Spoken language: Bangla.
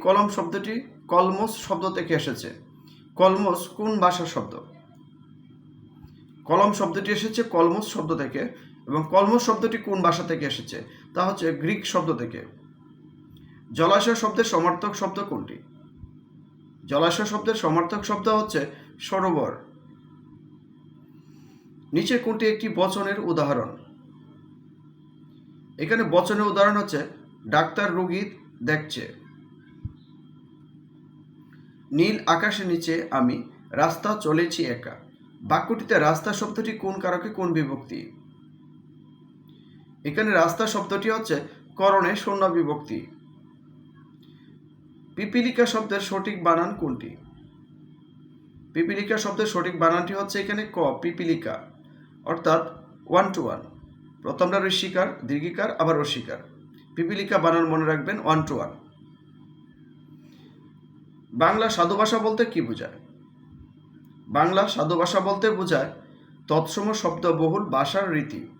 কলম শব্দটি কলমস শব্দ থেকে এসেছে। কলমস কোন ভাষার শব্দ? কলম শব্দটি এসেছে কলমস শব্দ থেকে, এবং কলমস শব্দটি কোন ভাষা থেকে এসেছে? তা হচ্ছে গ্রিক শব্দ থেকে। জলাশয় শব্দের সমার্থক শব্দ কোনটি? জলাশয় শব্দের সমার্থক শব্দ হচ্ছে সরোবর। নিচে কোনটি একটি বচনের উদাহরণ? এখানে বচনের উদাহরণ হচ্ছে ডাক্তার রোগী দেখছে। নীল আকাশের নিচে আমি রাস্তা চলেছি একা। বাক্যটিতে রাস্তা শব্দটি কোন কারকে কোন বিভক্তি? এখানে রাস্তা শব্দটি হচ্ছে করণে শূন্য বিভক্তি। পিপীলিকা শব্দের সঠিক বানান কোনটি? পিপীলিকা শব্দের সঠিক বানানটি হচ্ছে এখানে ক, পিপীলিকা, অর্থাৎ 1 to 1। প্রথমটা ঋষিকার, দীর্ঘিকার, আবার রসিকার। পিপীলিকা বানান মনে রাখবেন 1 to 1। বাংলা সাধু ভাষা বলতে কি বোঝায়? বাংলা সাধু ভাষা বলতে বোঝায় তৎসম শব্দবহুল ভাষার রীতি।